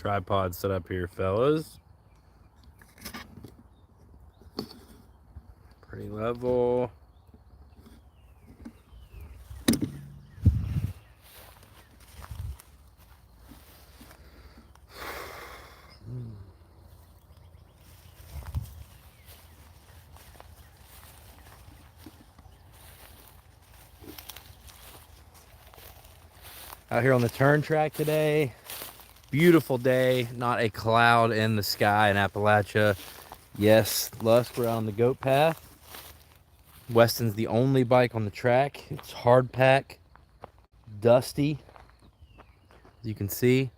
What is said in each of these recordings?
tripod set up here, fellas. Pretty level. Out here on the turn track today. Beautiful day, not a cloud in the sky in Appalachia. Yes, Lusk, we're out on the goat path. Weston's the only bike on the track. It's hard pack, dusty, as you can see.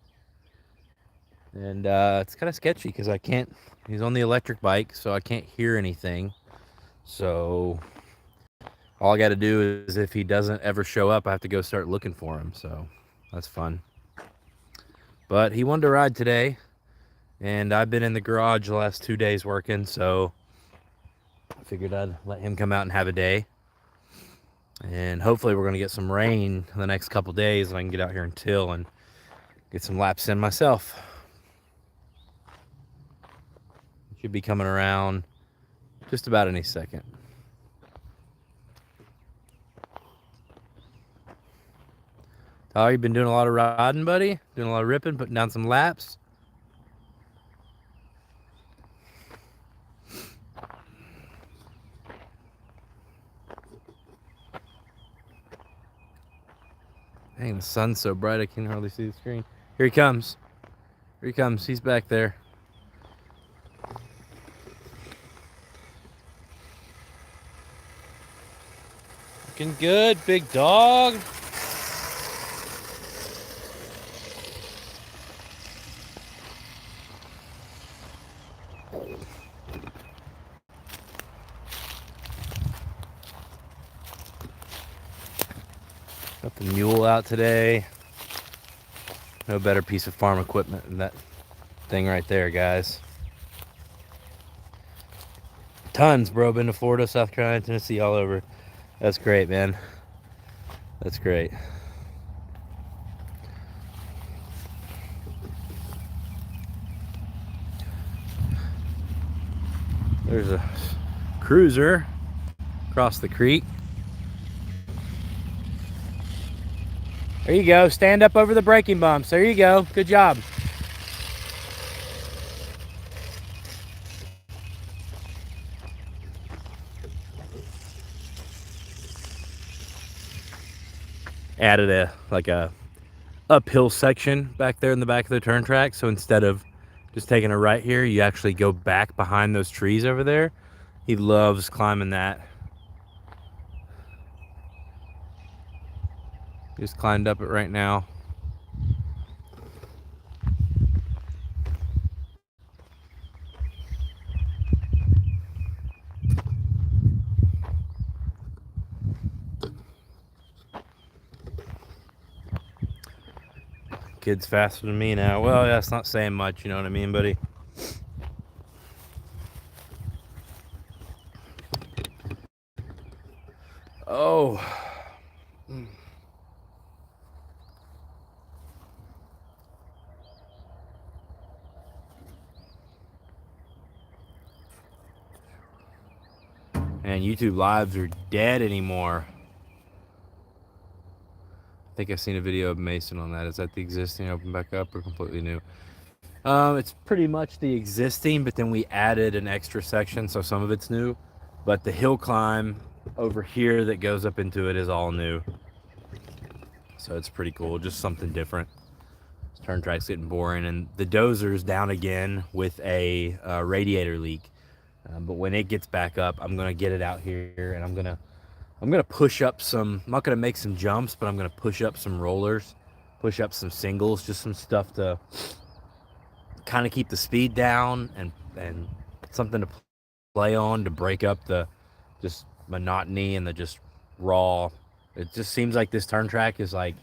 And it's kind of sketchy because I can't, he's on the electric bike, so I can't hear anything. So all I got to do is if he doesn't ever show up, I have to go start looking for him. So that's fun. But he wanted to ride today, and I've been in the garage the last 2 days working, so I figured I'd let him come out and have a day. And hopefully we're going to get some rain in the next couple days, and I can get out here and till and get some laps in myself. Should be coming around just about any second. Tyler, you been doing a lot of riding, buddy? Doing a lot of ripping, putting down some laps? Dang, the sun's so bright I can hardly see the screen. Here he comes. Here he comes. He's back there. Looking good, big dog. Got the mule out today. No better piece of farm equipment than that thing right there, guys. Tons, bro. Been to Florida, South Carolina, Tennessee, all over. That's great, man. That's great. There's a cruiser across the creek. There you go. Stand up over the braking bumps. There you go. Good job. Added a uphill section back there in the back of the turn track. So instead of just taking a right here, you actually go back behind those trees over there. He loves climbing that. Just climbed up it right now. Kid's faster than me now. Well, that's not saying much, you know what I mean, buddy? Oh. And YouTube lives are dead anymore. I think I've seen a video of Mason on that. Is that the existing open back up or completely new? It's pretty much the existing, but then we added an extra section, so some of it's new. But the hill climb over here that goes up into it is all new. So it's pretty cool, just something different. This turn track's getting boring, and the dozer's down again with a radiator leak. But when it gets back up, I'm gonna get it out here, and I'm gonna push up some. I'm not gonna make some jumps, but I'm gonna push up some rollers, push up some singles, just some stuff to kind of keep the speed down and something to play on to break up the just monotony and the just raw. It just seems like this turn track is like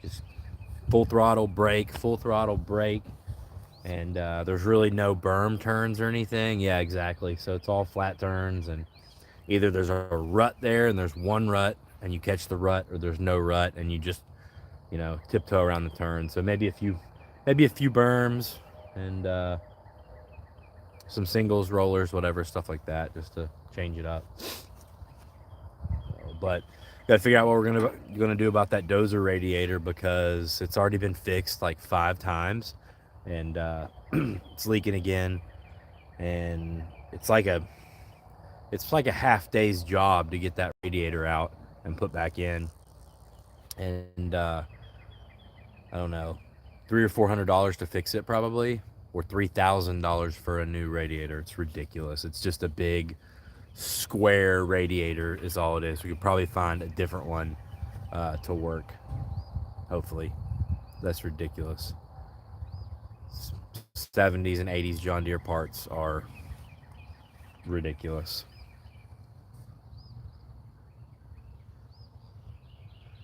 just full throttle brake, and there's really no berm turns or anything. Yeah, exactly. So it's all flat turns, and either there's a rut there and there's one rut and you catch the rut, or there's no rut and you just, you know, tiptoe around the turn. So maybe if you maybe a few berms and some singles, rollers, whatever, stuff like that, just to change it up. But got to figure out what we're gonna do about that dozer radiator because it's already been fixed like 5 times, and it's leaking again, and it's like a half day's job to get that radiator out and put back in, and I don't know, $300 or $400 to fix it probably, or $3,000 for a new radiator. It's ridiculous. It's just a big square radiator is all it is. We could probably find a different one to work. Hopefully, that's ridiculous. 70s and 80s John Deere parts are ridiculous.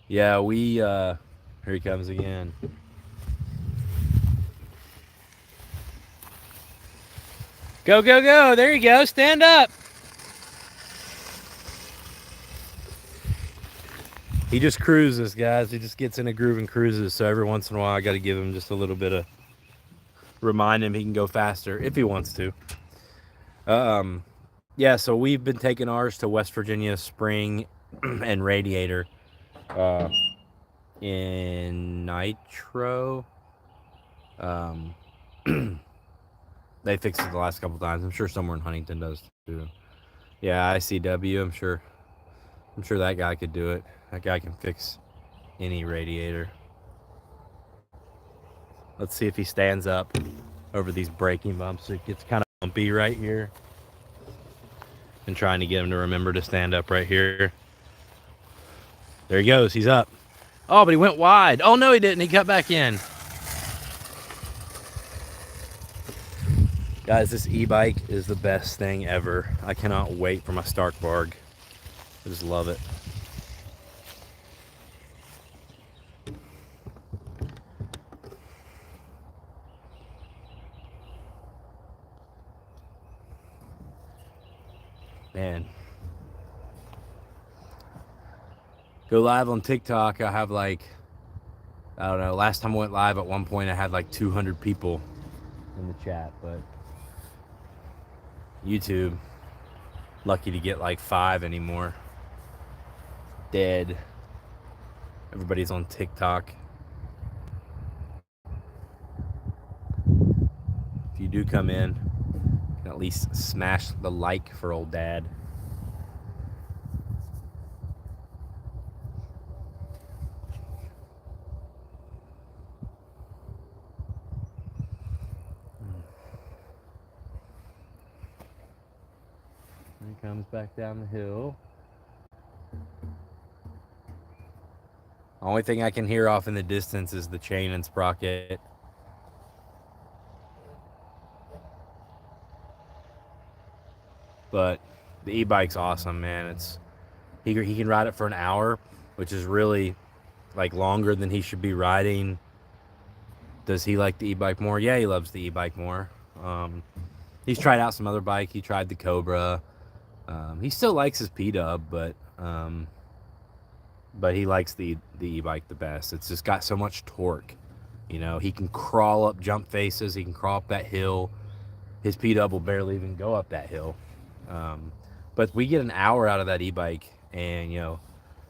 Yeah, here he comes again. Go, go, go. There you go. Stand up. He just cruises, guys. He just gets in a groove and cruises. So every once in a while, I got to give him just a little bit of remind him he can go faster if he wants to. Yeah, so we've been taking ours to West Virginia Spring and Radiator in Nitro. They fixed it the last couple times. I'm sure somewhere in Huntington does too. Yeah, ICW. I'm sure that guy could do it. That guy can fix any radiator. Let's see if he stands up over these braking bumps. It gets kind of bumpy right here. Been trying to get him to remember to stand up right here. There he goes. He's up. Oh, but he went wide. Oh, no, he didn't. He cut back in. Guys, this e-bike is the best thing ever. I cannot wait for my Starkvarg. I just love it. Man. Go live on TikTok. I have like, I don't know, last time I went live at one point I had like 200 people in the chat, but YouTube, lucky to get like 5 anymore. Dead. Everybody's on TikTok. If you do come in, you can at least smash the like for old dad. He comes back down the hill. Only thing I can hear off in the distance is the chain and sprocket. But the e-bike's awesome, man. He can ride it for an hour, which is really like longer than he should be riding. Does he like the e-bike more? Yeah, he loves the e-bike more. He's tried out some other bike. He tried the Cobra. He still likes his P-Dub, but he likes the e-bike the best. It's just got so much torque. You know, he can crawl up jump faces. He can crawl up that hill. His P-Dub will barely even go up that hill. But we get an hour out of that e-bike, and, you know,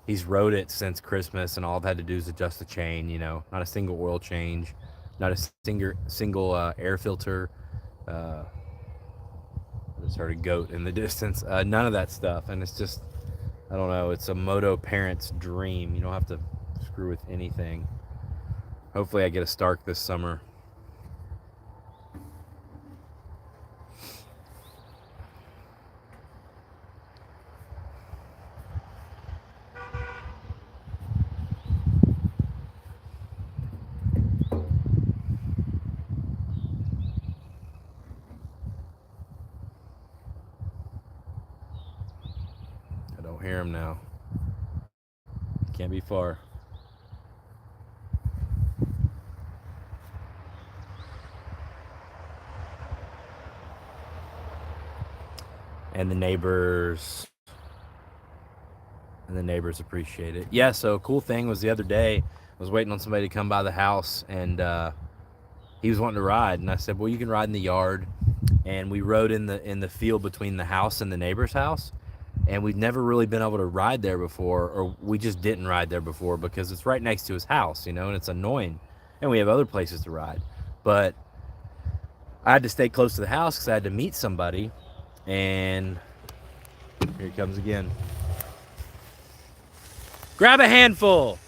he's rode it since Christmas, and all I've had to do is adjust the chain, you know, not a single oil change, not a single air filter. I just heard a goat in the distance. None of that stuff, and it's just, I don't know, it's a moto parent's dream. You don't have to screw with anything. Hopefully I get a Stark this summer. I don't hear him now. Can't be far. And the neighbors appreciate it. Yeah, so cool thing was the other day I was waiting on somebody to come by the house, and he was wanting to ride, and I said, well, you can ride in the yard. And we rode in the field between the house and the neighbor's house, and we'd never really been able to ride there before, or we just didn't ride there before because it's right next to his house, you know, and it's annoying. And we have other places to ride, but I had to stay close to the house because I had to meet somebody. And here he comes again. Grab a handful.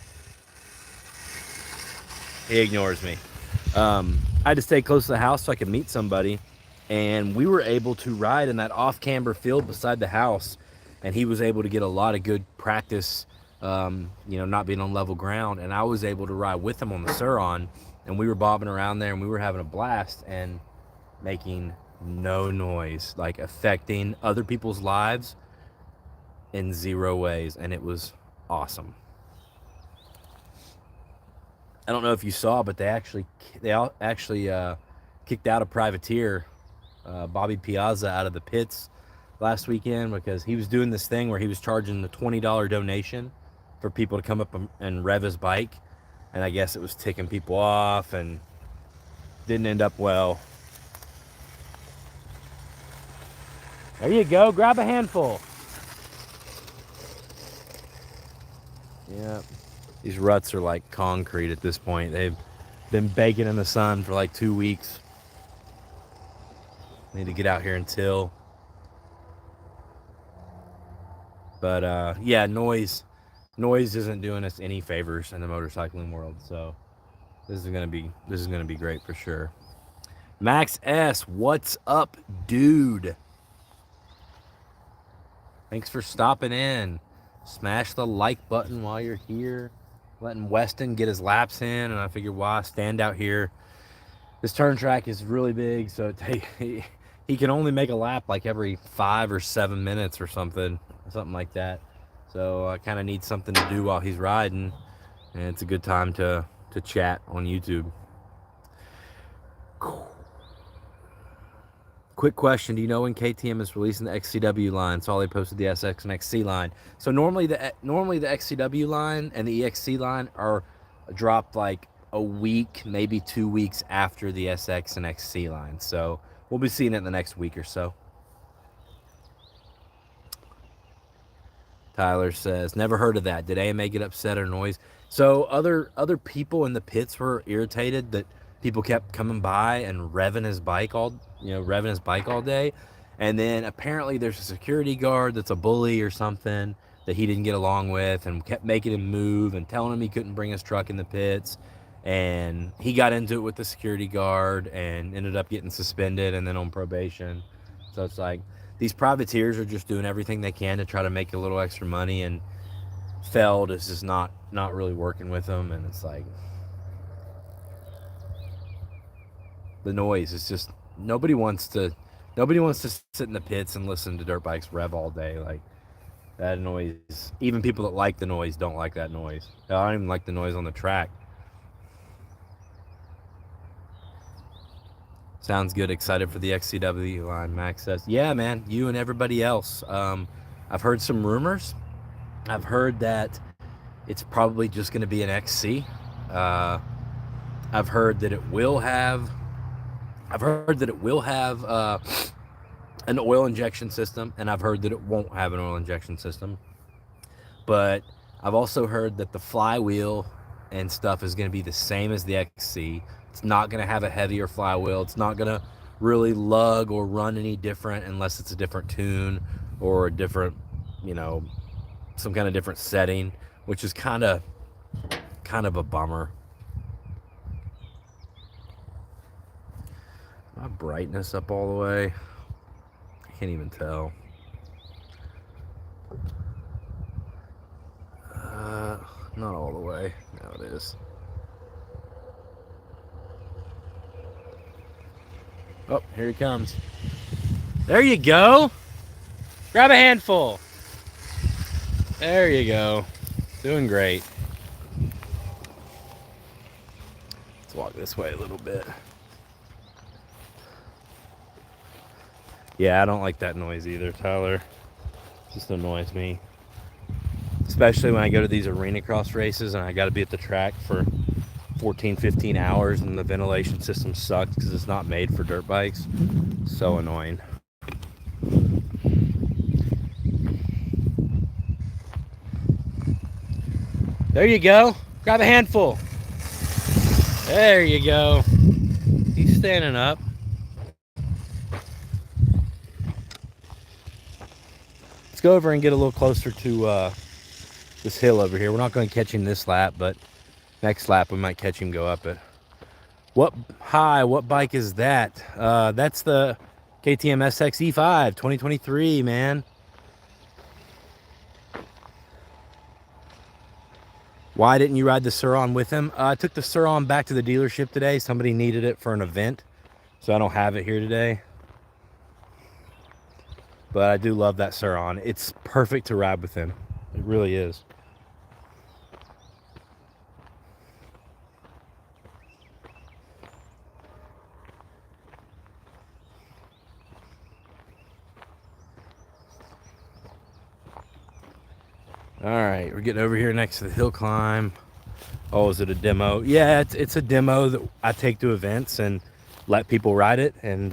He ignores me. I had to stay close to the house so I could meet somebody, and we were able to ride in that off-camber field beside the house, and he was able to get a lot of good practice, you know, not being on level ground, and I was able to ride with him on the Sur-Ron, and we were bobbing around there, and we were having a blast and making no noise, like affecting other people's lives in zero ways, and it was awesome. I don't know if you saw, but they actually kicked out a privateer, Bobby Piazza, out of the pits last weekend because he was doing this thing where he was charging the $20 donation for people to come up and rev his bike, and I guess it was ticking people off and didn't end up well. There you go, grab a handful. Yeah. These ruts are like concrete at this point. They've been baking in the sun for like 2 weeks. Need to get out here and till. But yeah, noise isn't doing us any favors in the motorcycling world. So this is gonna be great for sure. Max S, what's up, dude? Thanks for stopping in. Smash the like button while you're here. Letting Weston get his laps in, and I figured why stand out here. This turn track is really big, so he can only make a lap like every 5 or 7 minutes or something like that. So I kind of need something to do while he's riding, and it's a good time to chat on YouTube. Quick question, do you know when KTM is releasing the XCW line? Saw they posted the SX and XC line. So normally the XCW line and the EXC line are dropped like a week, maybe 2 weeks after the SX and XC line. So we'll be seeing it in the next week or so. Tyler says, never heard of that. Did AMA get upset or noise? So other people in the pits were irritated that people kept coming by and revving his bike all day. And then apparently there's a security guard that's a bully or something that he didn't get along with and kept making him move and telling him he couldn't bring his truck in the pits. And he got into it with the security guard and ended up getting suspended and then on probation. So it's like these privateers are just doing everything they can to try to make a little extra money, and Feld is just not really working with them. And it's like the noise is just nobody wants to sit in the pits and listen to dirt bikes rev all day. Like that noise, even people that like the noise don't like that noise. I don't even like the noise on the track. Sounds good. Excited for the XCW line, Max says. Yeah, man, you and everybody else. I've heard some rumors. I've heard that it's probably just going to be an XC. I've heard that it will have an oil injection system, and I've heard that it won't have an oil injection system. But I've also heard that the flywheel and stuff is going to be the same as the XC. It's not going to have a heavier flywheel. It's not going to really lug or run any different unless it's a different tune or a different, some kind of different setting, which is kind of a bummer. My brightness up all the way. I can't even tell. Not all the way. No, it is. Oh, here he comes. There you go. Grab a handful. There you go. Doing great. Let's walk this way a little bit. Yeah, I don't like that noise either, Tyler. It just annoys me. Especially when I go to these arena cross races and I got to be at the track for 14, 15 hours, and the ventilation system sucks because it's not made for dirt bikes. So annoying. There you go. Grab a handful. There you go. He's standing up. Let's go over and get a little closer to this hill over here. We're not going to catch him this lap, but next lap we might catch him go up it. What bike is that? That's the KTM SX E-5 2023, man. Why didn't you ride the Sur-On with him? I took the Sur-On back to the dealership today. Somebody needed it for an event, so I don't have it here today. But I do love that Sur-On. It's perfect to ride with him. It really is. All right, we're getting over here next to the hill climb. Oh, is it a demo? Yeah, it's a demo that I take to events and let people ride it. And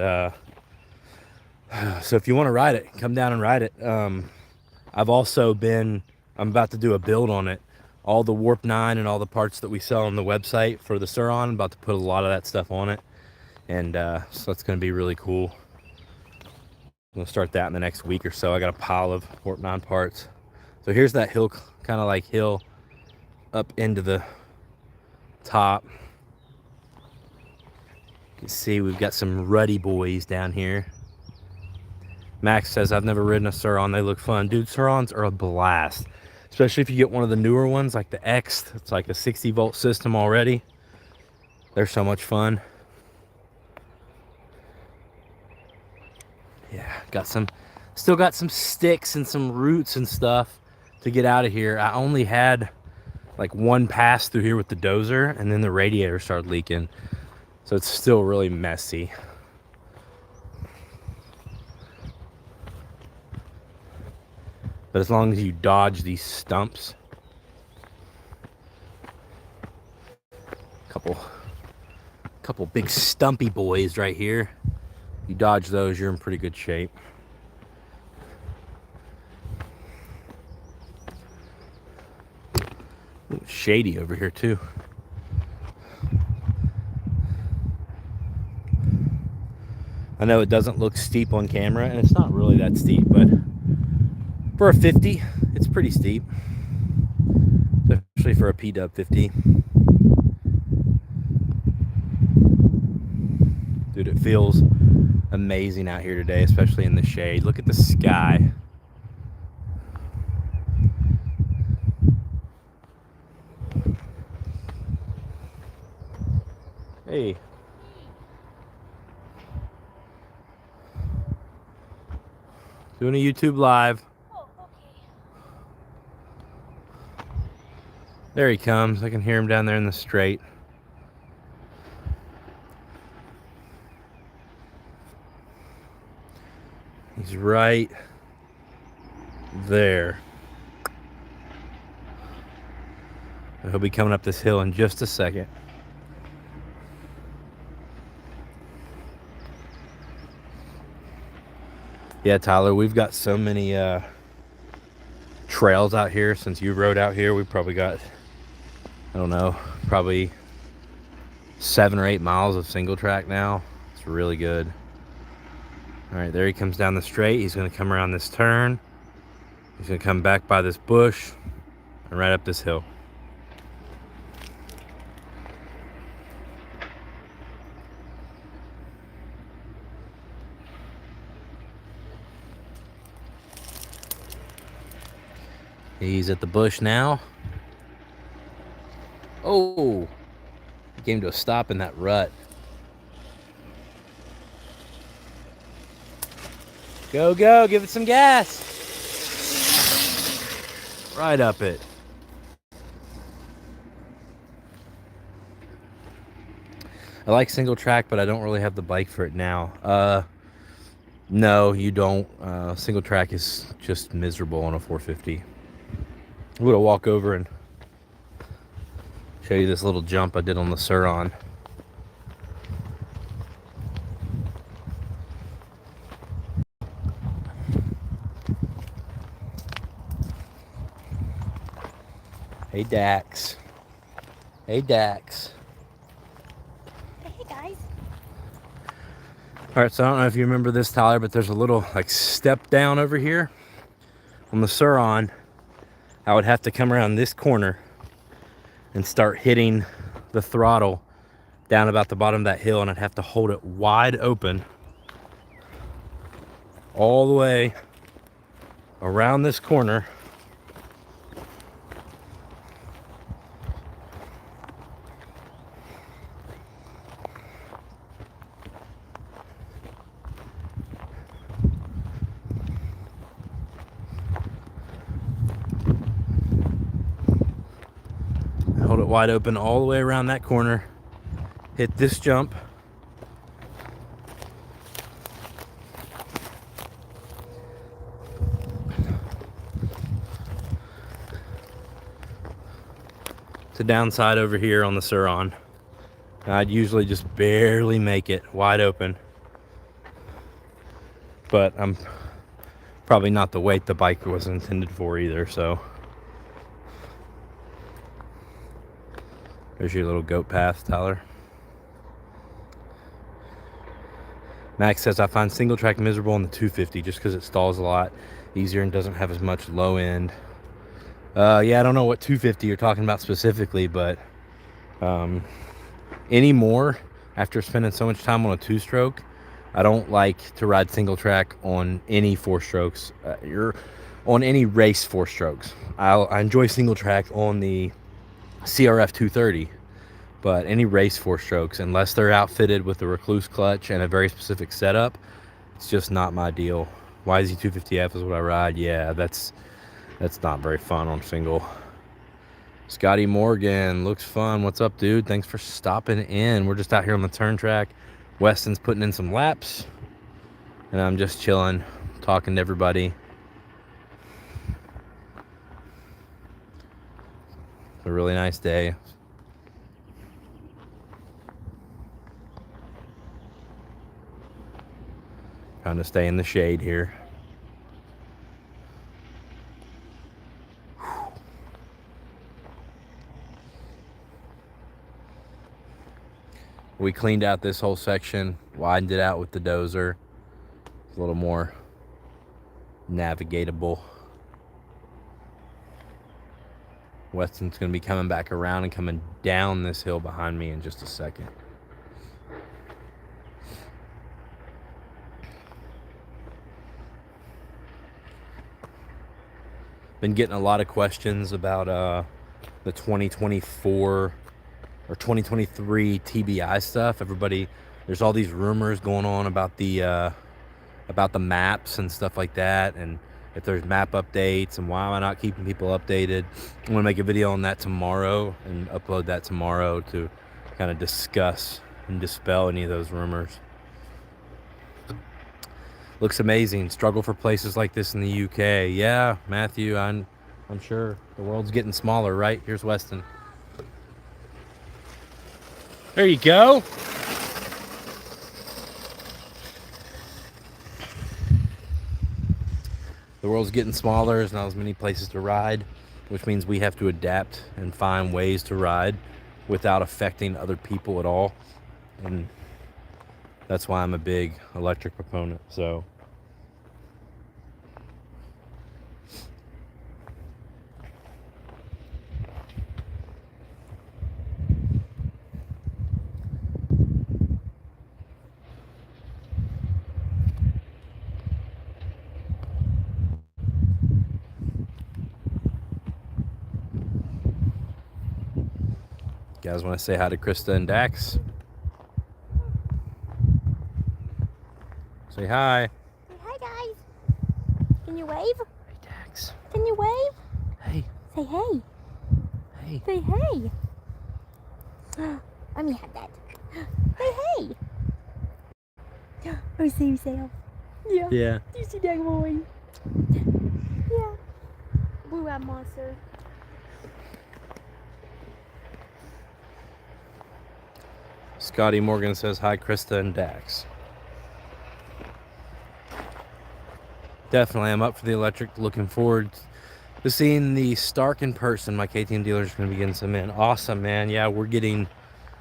so if you want to ride it, come down and ride it. I'm about to do a build on it. All the Warp 9 and all the parts that we sell on the website for the Sur-On, I'm about to put a lot of that stuff on it. And so that's going to be really cool. I'm going to start that in the next week or so. I got a pile of Warp 9 parts. So here's that hill, kind of like hill up into the top. You can see we've got some ruddy boys down here. Max says, I've never ridden a Sur-On. They look fun. Dude, Sur-Ons are a blast. Especially if you get one of the newer ones, like the X. It's like a 60-volt system already. They're so much fun. Yeah, still got some sticks and some roots and stuff to get out of here. I only had like one pass through here with the dozer, and then the radiator started leaking. So it's still really messy. But as long as you dodge these stumps, couple big stumpy boys right here, you dodge those, you're in pretty good shape. Ooh, shady over here too. I know it doesn't look steep on camera, and it's not really that steep, but for a 50, it's pretty steep, especially for a P-Dub 50. Dude, it feels amazing out here today, especially in the shade. Look at the sky. Hey. Doing a YouTube live. Oh, okay. There he comes. I can hear him down there in the straight. He's right there. And he'll be coming up this hill in just a second. Yeah, Tyler, we've got so many trails out here since you rode out here. We've probably got, I don't know, probably 7 or 8 miles of single track now. It's really good. All right, there he comes down the straight. He's going to come around this turn. He's going to come back by this bush and right up this hill. He's at the bush now. Oh, he came to a stop in that rut. Go, go, give it some gas. Right up it. I like single track, but I don't really have the bike for it now. No, you don't. Single track is just miserable on a 450. I'm gonna walk over and Show you this little jump I did on the Suron. Hey Dax. Hey Dax. Hey guys. Alright, so I don't know if you remember this, Tyler, but there's a little like step down over here. On the Suron, I would have to come around this corner and start hitting the throttle down about the bottom of that hill, and I'd have to hold it wide open all the way around this corner. Hold it wide open all the way around that corner, hit this jump, to downside over here on the Suron. I'd usually just barely make it wide open, but I'm probably not the weight the bike was intended for either, so. There's your little goat path, Tyler. Max says, I find single track miserable on the 250 just because it stalls a lot easier and doesn't have as much low end. Yeah, I don't know what 250 you're talking about specifically, but anymore, after spending so much time on a two-stroke, I don't like to ride single track on any four strokes. You're on any race four strokes. I enjoy single track on the CRF 230, but any race four strokes, unless they're outfitted with a recluse clutch and a very specific setup, it's just not my deal. YZ250F is what I ride. Yeah, that's not very fun on single. Scotty Morgan, looks fun. What's up, dude? Thanks for stopping in. We're just out here on the turn track. Weston's putting in some laps, and I'm just chilling, talking to everybody. A really nice day. Trying to stay in the shade here. We cleaned out this whole section, widened it out with the dozer. It's a little more navigatable. Weston's going to be coming back around and coming down this hill behind me in just a second. Been getting a lot of questions about the 2024 or 2023 TBI stuff. Everybody, there's all these rumors going on about the maps and stuff like that, and if there's map updates and why am I not keeping people updated. I'm gonna make a video on that tomorrow and upload that tomorrow to kind of discuss and dispel any of those rumors. Looks amazing. Struggle for places like this in the UK. Yeah, Matthew, I'm sure the world's getting smaller, right? Here's Weston. There you go. The world's getting smaller. There's not as many places to ride, which means we have to adapt and find ways to ride without affecting other people at all. And that's why I'm a big electric proponent. So you guys want to say hi to Krista and Dax? Say hi. Say hi, guys. Can you wave? Hey, Dax. Can you wave? Hey. Say hey. Hey. Say hey. Let me have that. Say hey. Oh, see yourself. Yeah. Yeah. Do you see that boy? Yeah. Blue-eyed monster. Scotty Morgan says hi, Krista and Dax. Definitely, I'm up for the electric. Looking forward to seeing the Stark in person. My KTM dealer is going to be getting some in. Awesome, man. Yeah, we're getting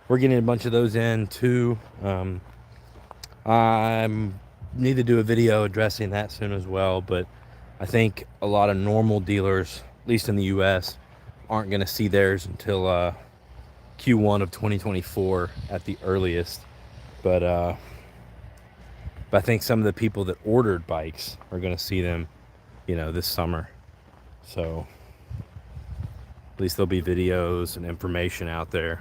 a bunch of those in too. I need to do a video addressing that soon as well, but I think a lot of normal dealers, at least in the US, aren't going to see theirs until Q1 of 2024 at the earliest. But I think some of the people that ordered bikes are going to see them, this summer. So at least there'll be videos and information out there.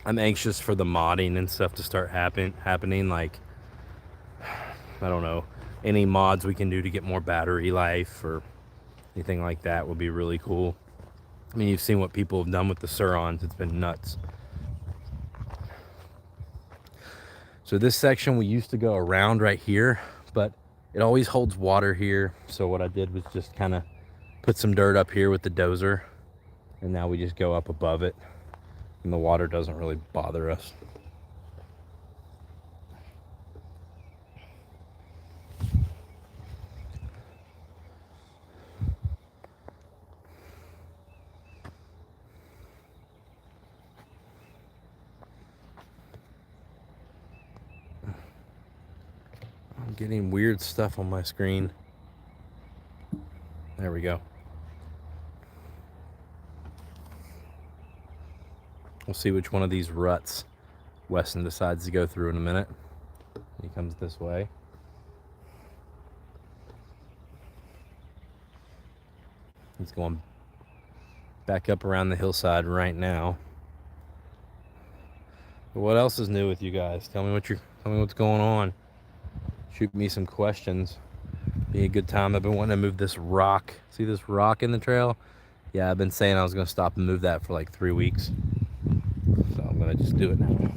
I'm anxious for the modding and stuff to start happening. Like, I don't know, any mods we can do to get more battery life or anything like that would be really cool. I mean, you've seen what people have done with the Surons. It's been nuts. So this section we used to go around right here, but it always holds water here. So what I did was just kind of put some dirt up here with the dozer, and now we just go up above it, and the water doesn't really bother us. I'm getting weird stuff on my screen. There we go. We'll see which one of these ruts Weston decides to go through in a minute. He comes this way. He's going back up around the hillside right now. But what else is new with you guys? Tell me what's going on. Shoot me some questions. Be a good time. I've been wanting to move this rock. See this rock in the trail? Yeah, I've been saying I was going to stop and move that for like 3 weeks. So I'm going to just do it now.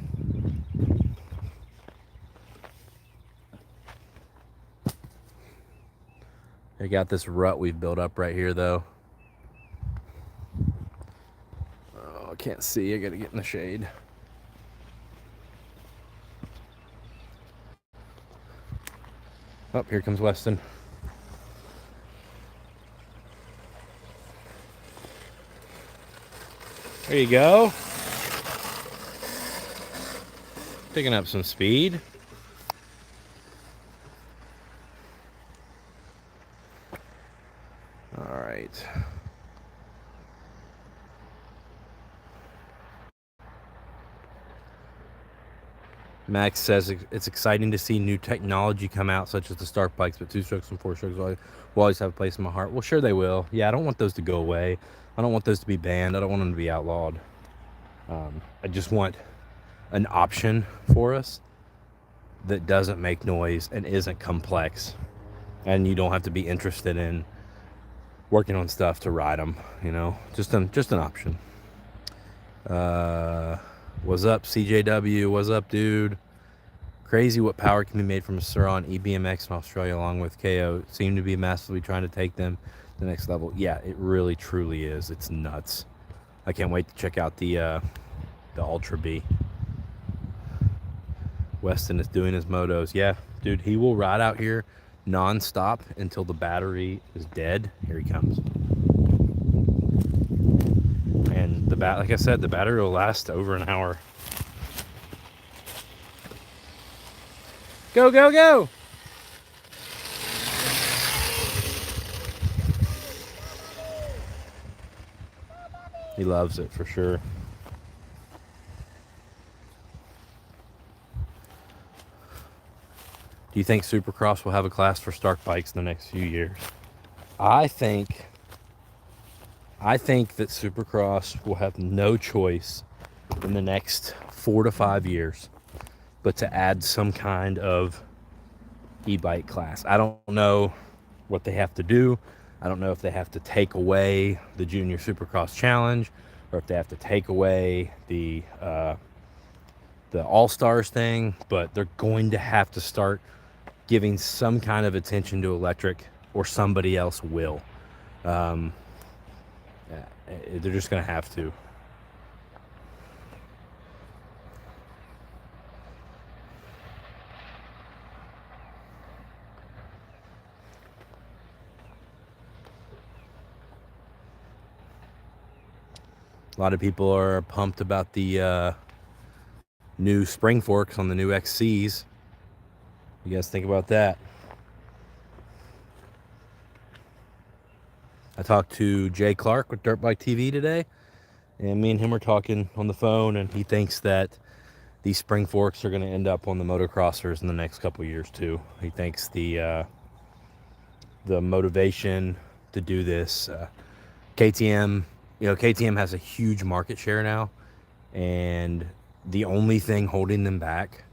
I got this rut we've built up right here though. Oh, I can't see. I got to get in the shade. Oh, here comes Weston. There you go. Picking up some speed. All right. Max says it's exciting to see new technology come out, such as the Stark bikes, but 2-strokes and 4-strokes will always have a place in my heart. Well, sure they will. Yeah, I don't want those to go away. I don't want those to be banned. I don't want them to be outlawed. I just want an option for us that doesn't make noise and isn't complex, and you don't have to be interested in working on stuff to ride them. Just an option. What's up, CJW? What's up, dude? Crazy what power can be made from a Suron EBMX in Australia along with KO. Seem to be massively trying to take them to the next level. Yeah, it really truly is. It's nuts. I can't wait to check out the Ultra B. Weston is doing his motos. Yeah, dude, he will ride out here non-stop until the battery is dead. Here he comes. And like I said, the battery will last over an hour. Go, go, go! He loves it for sure. Do you think Supercross will have a class for Stark bikes in the next few years? I think that Supercross will have no choice in the next 4 to 5 years but to add some kind of e-bike class. I don't know what they have to do. I don't know if they have to take away the Junior Supercross Challenge or if they have to take away the All-Stars thing, but they're going to have to start giving some kind of attention to electric, or somebody else will. They're just going to have to. A lot of people are pumped about the new spring forks on the new XCs. You guys think about that? I talked to Jay Clark with Dirt Bike TV today, and me and him were talking on the phone, and he thinks that these spring forks are going to end up on the motocrossers in the next couple years too. He thinks the motivation to do this, KTM, KTM has a huge market share now, and the only thing holding them back,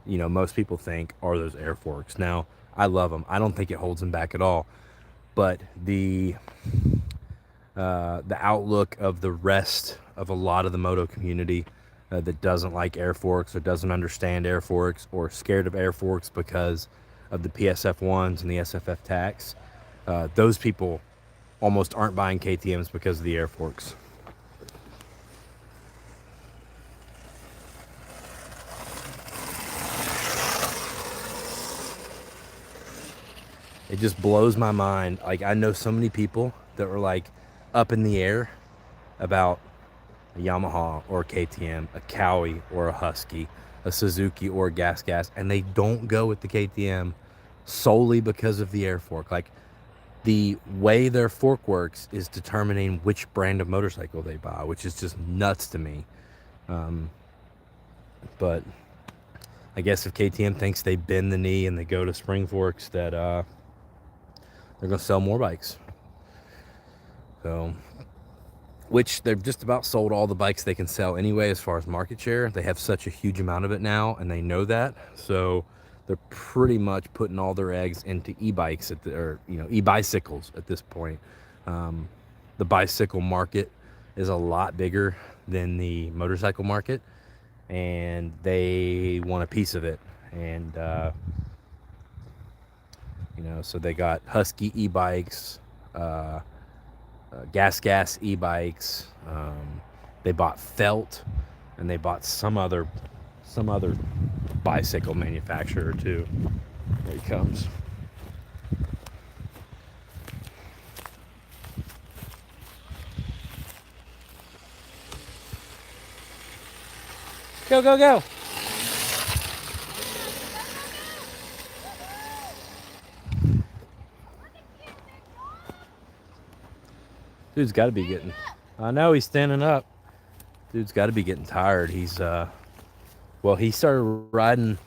most people think, are those air forks. Now, I love them. I don't think it holds them back at all, but the outlook of the rest of a lot of the moto community that doesn't like air forks or doesn't understand air forks or scared of air forks because of the PSF ones and the SFF tax, those people almost aren't buying KTMs because of the air forks. It just blows my mind. Like, I know so many people that were like up in the air about a Yamaha or a KTM, a Cowie or a Husky, a Suzuki or a Gas, and they don't go with the KTM solely because of the air fork. Like, the way their fork works is determining which brand of motorcycle they buy, which is just nuts to me. But I guess if KTM thinks they bend the knee and they go to spring forks, that they're going to sell more bikes. So, which they've just about sold all the bikes they can sell anyway as far as market share. They have such a huge amount of it now, and they know that. So they're pretty much putting all their eggs into e-bikes e-bicycles at this point. The bicycle market is a lot bigger than the motorcycle market, and they want a piece of it. And so they got Husky e-bikes, gas e-bikes. They bought Felt, and they bought some other bicycle manufacturer too. There he comes. Go, go, go. Dude's got to be getting... I know, he's standing up. Dude's got to be getting tired. He's, he started riding,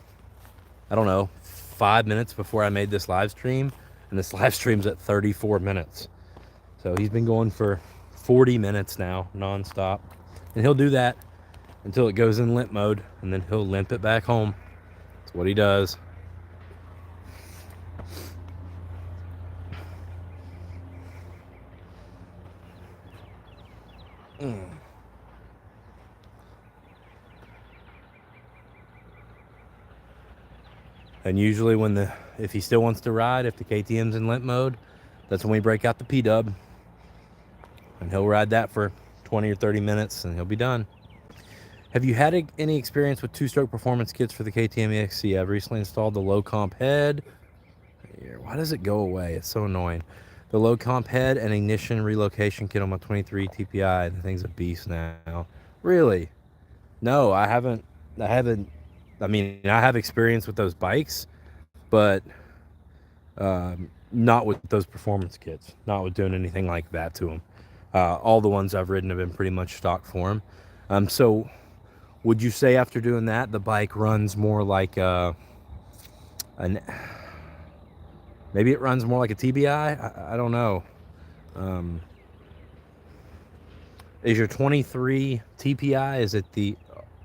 I don't know, 5 minutes before I made this live stream, and this live stream's at 34 minutes. So he's been going for 40 minutes now, nonstop. And he'll do that until it goes in limp mode, and then he'll limp it back home. That's what he does. And usually if he still wants to ride, if the KTM's in limp mode, that's when we break out the P-dub. And he'll ride that for 20 or 30 minutes, and he'll be done. Have you had any experience with two-stroke performance kits for the KTM EXC? I've recently installed the low comp head. Why does it go away? It's so annoying. The low comp head and ignition relocation kit on my 23 TPI. The thing's a beast now. Really? No, I haven't. I mean, I have experience with those bikes, but not with those performance kits. Not with doing anything like that to them. All the ones I've ridden have been pretty much stock for them. So would you say after doing that, the bike runs more like maybe it runs more like a TBI? I don't know. Is your 23 TPI, is it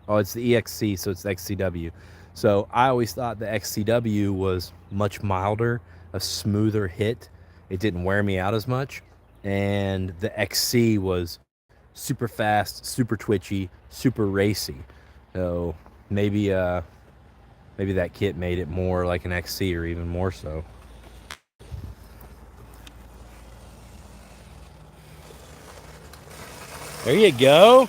it's the EXC, so it's the XCW. So I always thought the XCW was much milder, a smoother hit. It didn't wear me out as much. And the XC was super fast, super twitchy, super racy. So maybe that kit made it more like an XC, or even more so. There you go.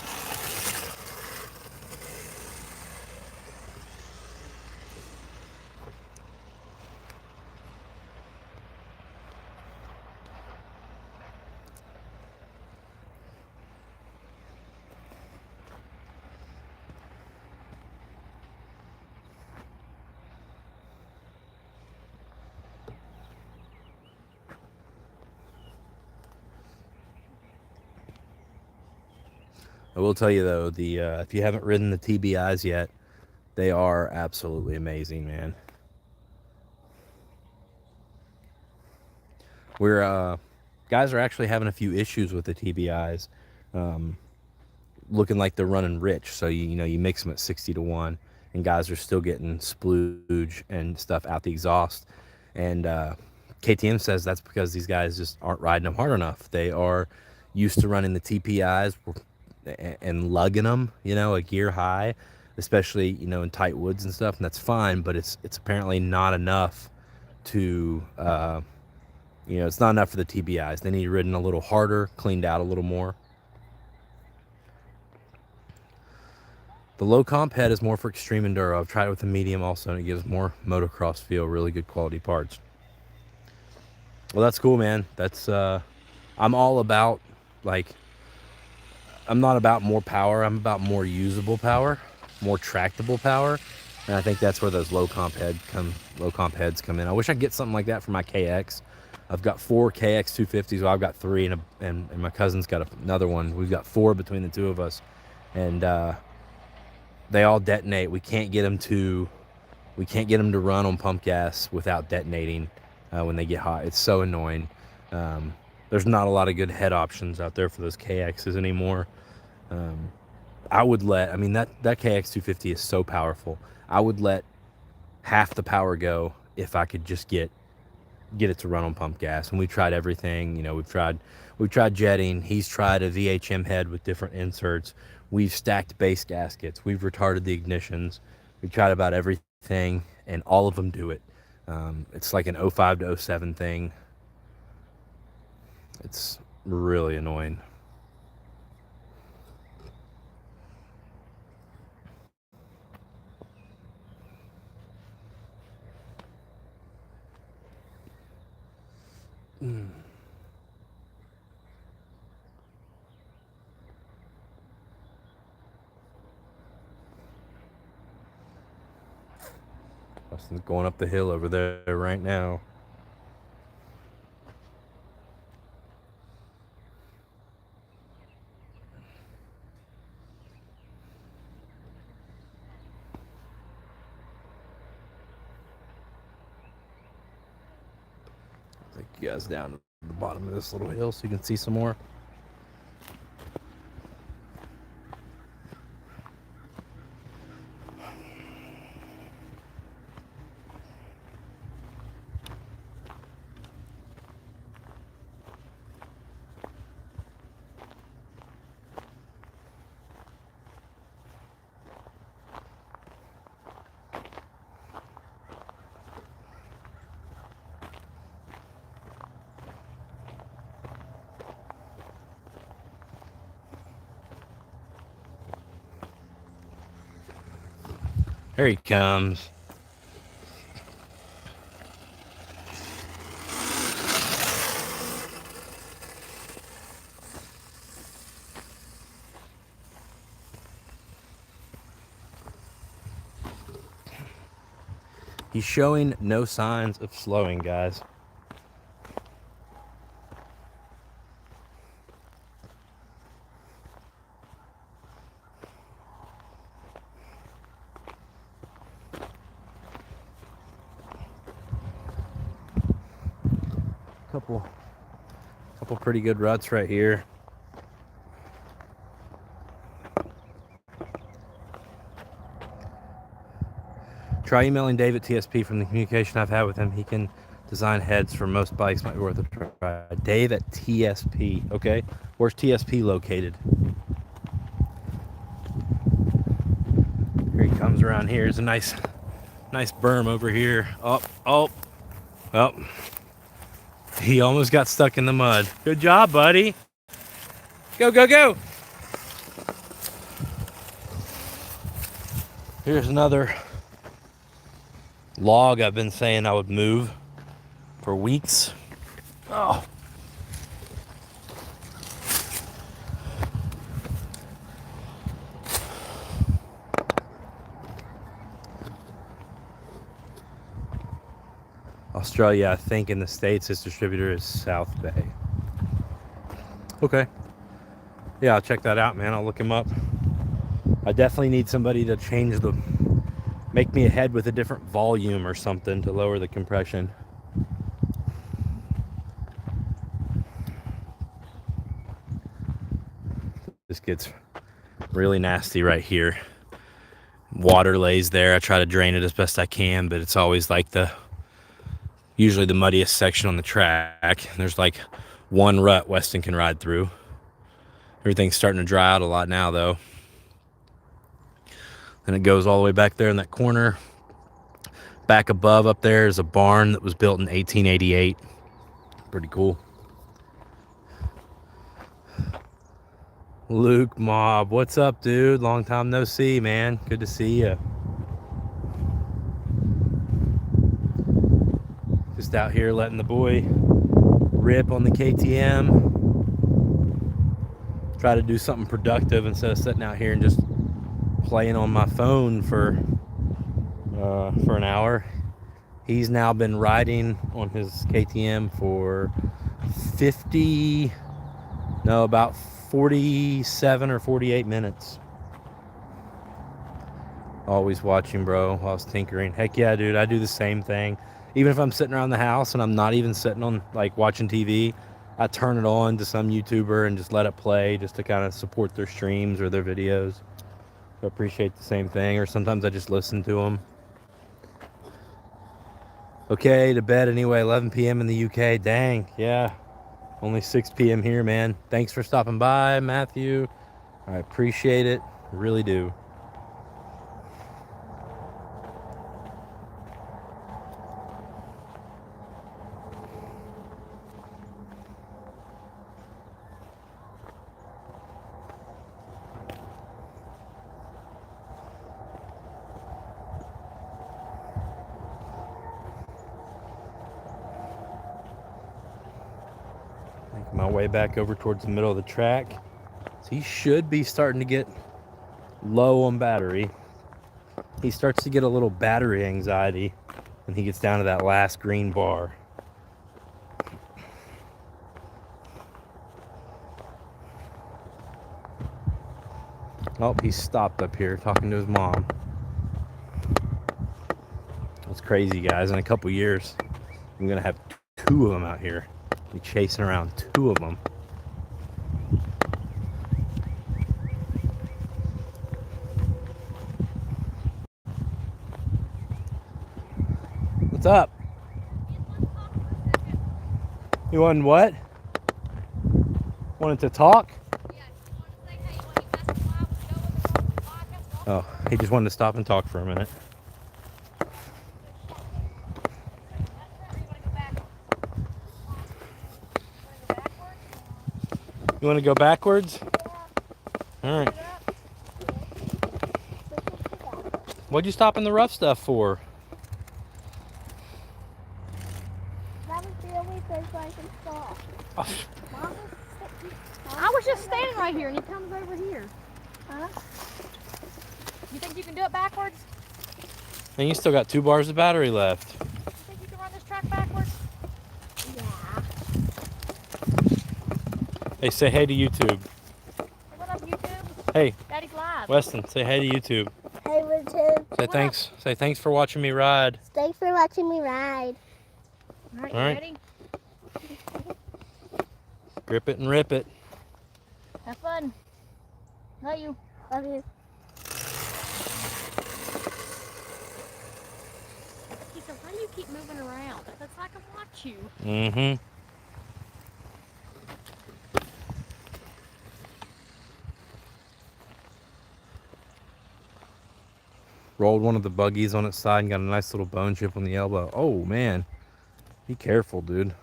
I will tell you though, the if you haven't ridden the TBIs yet, they are absolutely amazing, man. We're guys are actually having a few issues with the TBIs, looking like they're running rich. So you know you mix them at 60-1, and guys are still getting splooge and stuff out the exhaust. And KTM says that's because these guys just aren't riding them hard enough. They are used to running the TPIs and lugging them, you know, a gear high, especially, you know, in tight woods and stuff, and that's fine, but it's apparently not enough to you know, it's not enough for the TBIs. They need ridden a little harder, cleaned out a little more. The low comp head is more for extreme enduro. I've tried it with the medium also, and it gives more motocross feel, really good quality parts. Well, that's cool, man. That's I'm all about, like, I'm not about more power. I'm about more usable power, more tractable power, and I think that's where those low comp heads come in. I wish I could get something like that for my KX. I've got 4 KX 250s. Well, I've got 3, and my cousin's got another one. We've got 4 between the two of us, and they all detonate. We can't get them to run on pump gas without detonating when they get hot. It's so annoying. There's not a lot of good head options out there for those KXs anymore. I would let, I mean, that KX 250 is so powerful. I would let half the power go if I could just get it to run on pump gas. And we tried everything. You know, we've tried jetting. He's tried a VHM head with different inserts. We've stacked base gaskets. We've retarded the ignitions. We've tried about everything, and all of them do it. It's like an 05 to 07 thing. It's really annoying. Weston's going up the hill over there right now. Take you guys down to the bottom of this little hill so you can see some more. Here he comes. He's showing no signs of slowing, guys. Couple pretty good ruts right here. Try emailing Dave at TSP. From the communication I've had with him, he can design heads for most bikes. Might be worth a try. Dave at TSP. Okay, where's TSP located? Here he comes around here. There's a nice berm over here. Oh. He almost got stuck in the mud. Good job, buddy. Go. Here's another log I've been saying I would move for weeks. Oh. Australia, I think in the States, its distributor is South Bay. Okay. Yeah, I'll check that out, man. I'll look him up. I definitely need somebody to make me a head with a different volume or something to lower the compression. This gets really nasty right here. Water lays there. I try to drain it as best I can, but it's always like usually the muddiest section on the track. There's like one rut Weston can ride through. Everything's starting to dry out a lot now though. And it goes all the way back there in that corner. Back above up there is a barn that was built in 1888. Pretty cool. Luke Mob, what's up, dude? Long time no see, man. Good to see you. Just out here letting the boy rip on the KTM. Try to do something productive instead of sitting out here and just playing on my phone for an hour. He's now been riding on his KTM for about 47 or 48 minutes. Always watching, bro, while I was tinkering. Heck yeah, dude, I do the same thing. Even if I'm sitting around the house and I'm not even sitting on, like, watching TV, I turn it on to some YouTuber and just let it play just to kind of support their streams or their videos. I appreciate the same thing. Or sometimes I just listen to them. Okay, to bed anyway, 11 p.m. in the UK. Dang, yeah. Only 6 p.m. here, man. Thanks for stopping by, Matthew. I appreciate it. I really do. Make my way back over towards the middle of the track. So he should be starting to get low on battery. He starts to get a little battery anxiety when he gets down to that last green bar. Oh, he's stopped up here talking to his mom. That's crazy, guys. In a couple years, I'm gonna have 2 of them out here. Be chasing around 2 of them. What's up? You wanted what? Wanted to talk? Oh, he just wanted to stop and talk for a minute. You want to go backwards? All right. What'd you stop in the rough stuff for? That was the only place I can stop. Oh. I was just standing right here and he comes over here. Huh? You think you can do it backwards? And you still got 2 bars of battery left. You think you can run this track backwards? Yeah. Hey, say hey to YouTube. What up, YouTube? Hey, Daddy's live. Weston, say hey to YouTube. Hey, Richard. Say thanks. Say thanks for watching me ride. Thanks for watching me ride. All right, All right. ready? Grip it and rip it. Have fun. Love you. Love you. So why do you keep moving around? That's like I watch you. Mm-hmm. Rolled one of the buggies on its side and got a nice little bone chip on the elbow. Oh, man. Be careful, dude.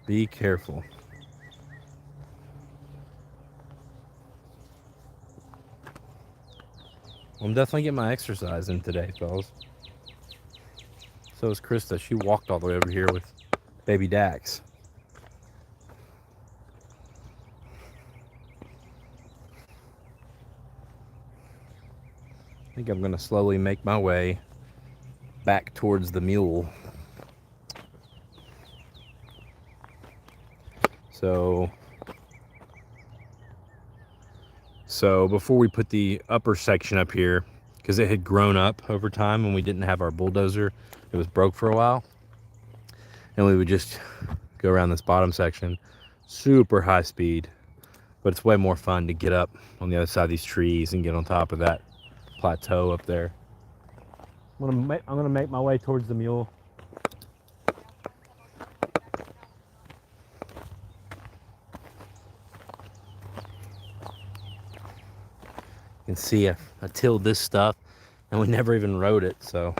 Be careful. I'm definitely getting my exercise in today, fellas. So is Krista. She walked all the way over here with baby Dax. I think I'm going to slowly make my way back towards the mule. So before we put the upper section up here, because it had grown up over time and we didn't have our bulldozer, it was broke for a while, and we would just go around this bottom section, super high speed, but it's way more fun to get up on the other side of these trees and get on top of that plateau up there. I'm gonna make my way towards the mule. You can see I tilled this stuff and we never even rode it, so.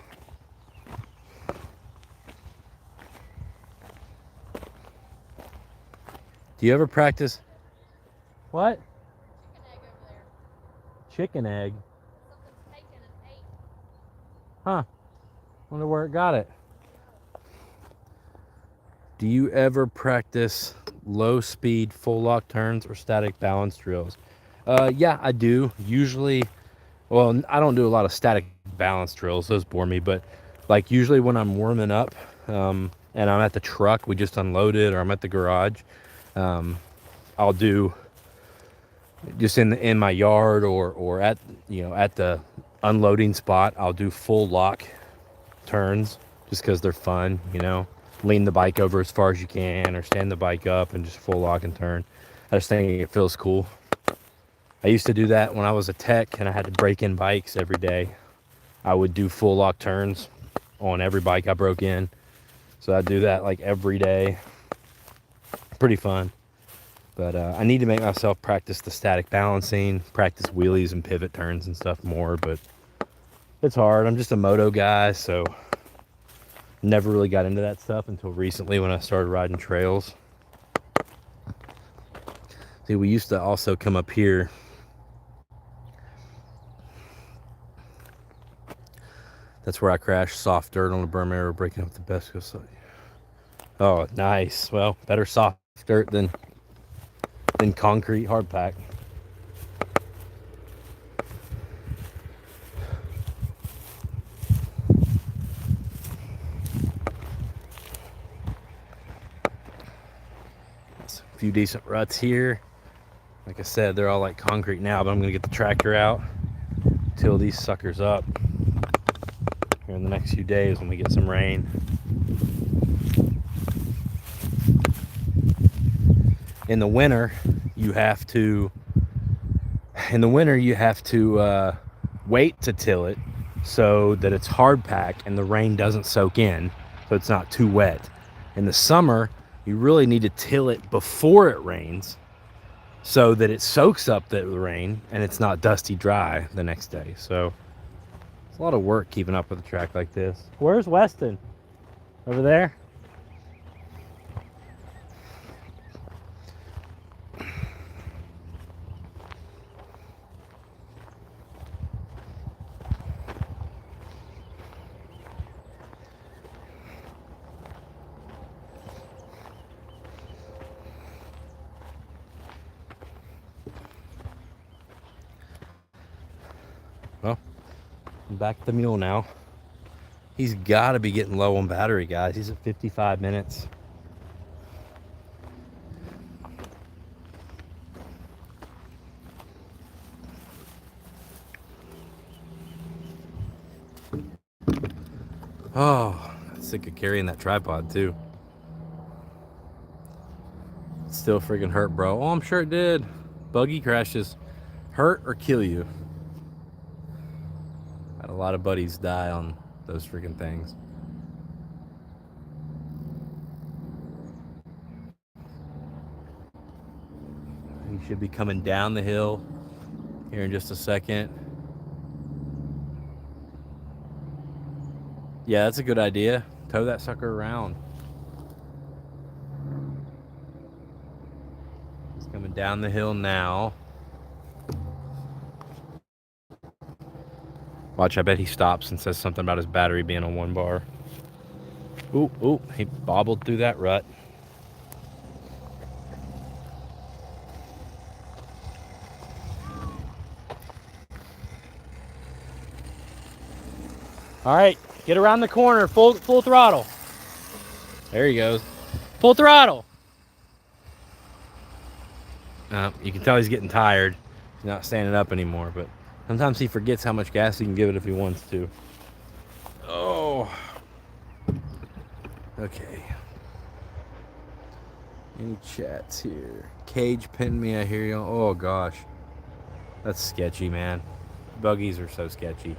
Do you ever practice? What? Chicken egg. Something's taken and ate. Huh. Wonder where it got it. Do you ever practice low speed full lock turns or static balance drills? Yeah, I do. Usually, well, I don't do a lot of static balance drills. Those bore me, but like usually when I'm warming up and I'm at the truck, we just unloaded, or I'm at the garage, I'll do just in my yard or at, you know, at the unloading spot, I'll do full lock turns just because they're fun, you know. Lean the bike over as far as you can, or stand the bike up and just full lock and turn. I just think it feels cool. I used to do that when I was a tech and I had to break in bikes every day. I would do full lock turns on every bike I broke in. So I'd do that like every day. Pretty fun. But I need to make myself practice the static balancing, practice wheelies and pivot turns and stuff more, but it's hard. I'm just a moto guy, so never really got into that stuff until recently when I started riding trails. See, we used to also come up here. That's where I crashed soft dirt on a berm arrow, breaking up the Besco site. Oh, nice. Well, better soft dirt than concrete hard pack. A few decent ruts here. Like I said, they're all like concrete now, but I'm gonna get the tractor out, till these suckers up here in the next few days when we get some rain. In the winter, you have to wait to till it so that it's hard pack and the rain doesn't soak in, so it's not too wet. In the summer, you really need to till it before it rains so that it soaks up the rain and it's not dusty dry the next day. So it's a lot of work keeping up with a track like this. Where's Weston? Over there? Well, I'm back at the mule now. He's got to be getting low on battery, guys. He's at 55 minutes. Oh, I'm sick of carrying that tripod too. It still freaking hurt, bro. Oh, I'm sure it did. Buggy crashes hurt or kill you. Had a lot of buddies die on those freaking things. He should be coming down the hill here in just a second. Yeah, that's a good idea. Tow that sucker around. He's coming down the hill now. Watch, I bet he stops and says something about his battery being on 1 bar. Ooh, ooh, he bobbled through that rut. All right, get around the corner, full throttle. There he goes. Full throttle. You can tell he's getting tired. He's not standing up anymore, but sometimes he forgets how much gas he can give it if he wants to. Oh. Okay. Any chats here? Cage pinned me, I hear you. Oh gosh. That's sketchy, man. Buggies are so sketchy.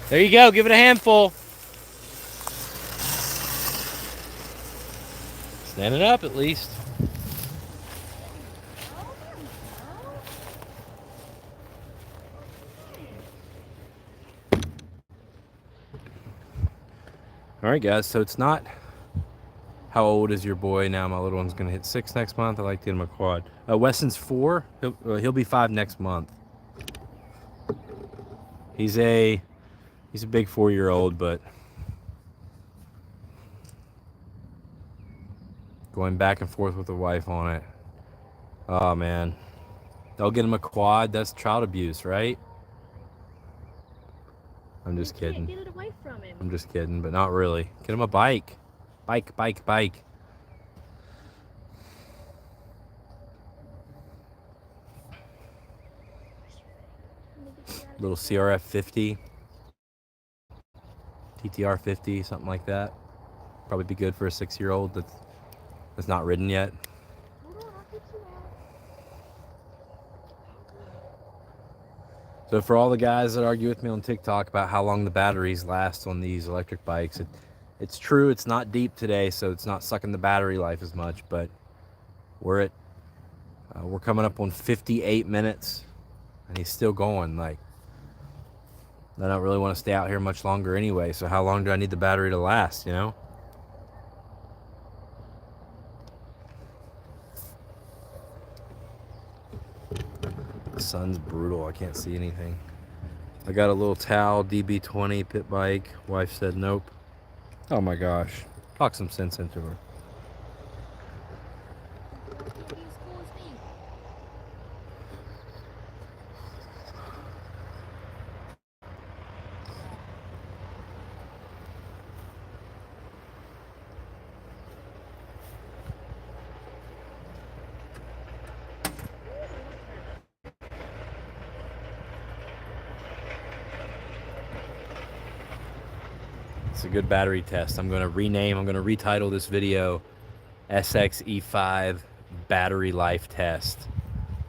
There you go, give it a handful. Standing up at least. All right, guys, so it's not how old is your boy now. My little one's gonna hit 6 next month. I like to get him a quad. Weston's 4. He'll be 5 next month. He's a big 4-year-old, but going back and forth with the wife on it. Oh man, they'll get him a quad. That's child abuse, right? I'm just kidding. Get it away from him. I'm just kidding, but not really. Get him a bike. Bike. Little CRF 50. TTR 50, something like that. Probably be good for a 6-year-old that's not ridden yet. So for all the guys that argue with me on TikTok about how long the batteries last on these electric bikes, it's true, it's not deep today, so it's not sucking the battery life as much, but we're coming up on 58 minutes and he's still going. Like, I don't really want to stay out here much longer anyway, so how long do I need the battery to last, you know? The sun's brutal, I can't see anything. I got a little Tao DB20 pit bike. Wife said nope. Oh my gosh. Talk some sense into her. It's a good battery test. I'm going to retitle this video SX E-5 battery life test.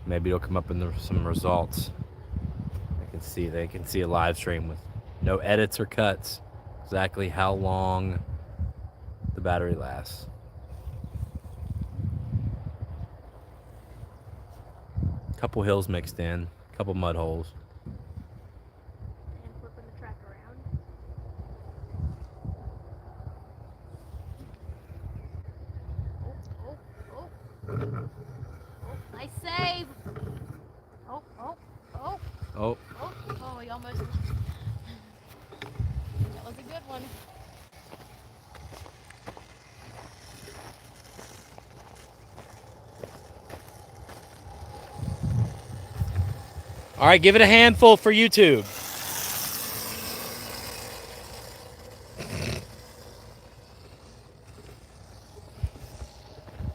Maybe it'll come up in some results. They can see a live stream with no edits or cuts. Exactly how long the battery lasts. Couple hills mixed in, couple mud holes. And flipping the track around. Oh, nice save. Oh, he almost. That was a good one. All right, give it a handful for YouTube.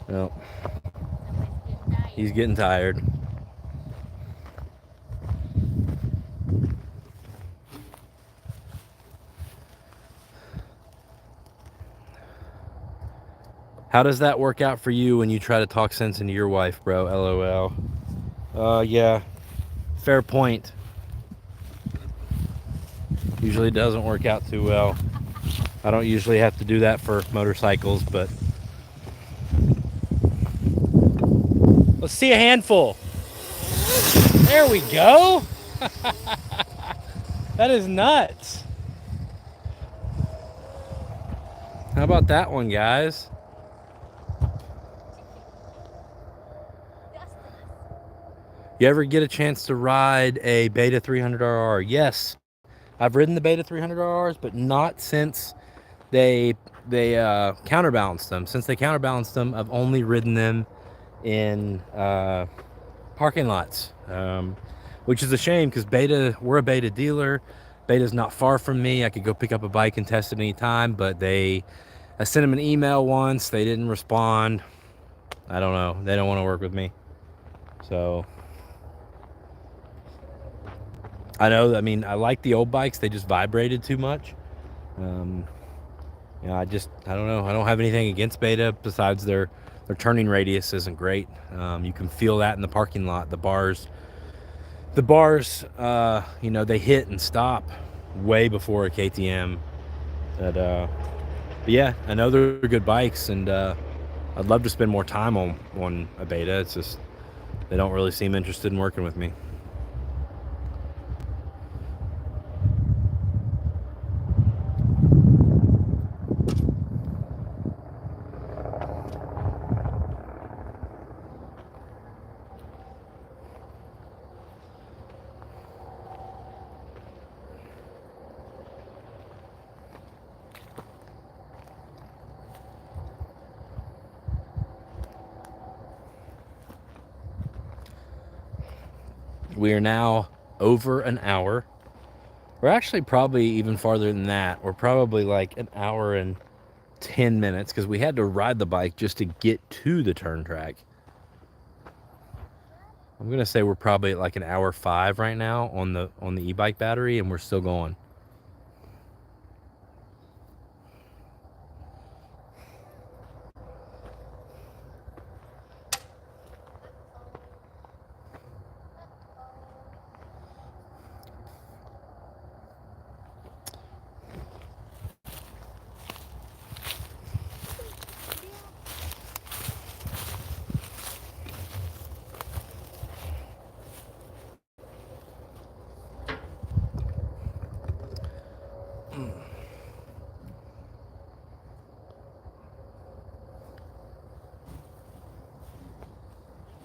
Well, he's getting tired. How does that work out for you when you try to talk sense into your wife, bro? LOL. Yeah, fair point. Usually doesn't work out too well. I don't usually have to do that for motorcycles, but let's see a handful. There we go. That is nuts. How about that one, guys? You ever get a chance to ride a Beta 300RR? Yes, I've ridden the Beta 300RRs, but not since they counterbalanced them. Since they counterbalanced them, I've only ridden them in parking lots, which is a shame because we're a Beta dealer. Beta's not far from me. I could go pick up a bike and test it anytime, but I sent them an email once. They didn't respond. I don't know. They don't want to work with me. So I know, I mean, I like the old bikes. They just vibrated too much. You know, I don't know. I don't have anything against Beta besides their turning radius isn't great. You can feel that in the parking lot. The bars, you know, they hit and stop way before a KTM. But yeah, I know they're good bikes, and I'd love to spend more time on a Beta. It's just they don't really seem interested in working with me. We are now over an hour. We're actually probably even farther than that. We're probably like an hour and 10 minutes because we had to ride the bike just to get to the turn track. I'm gonna say we're probably at like an hour 5 right now on the e-bike battery, and we're still going.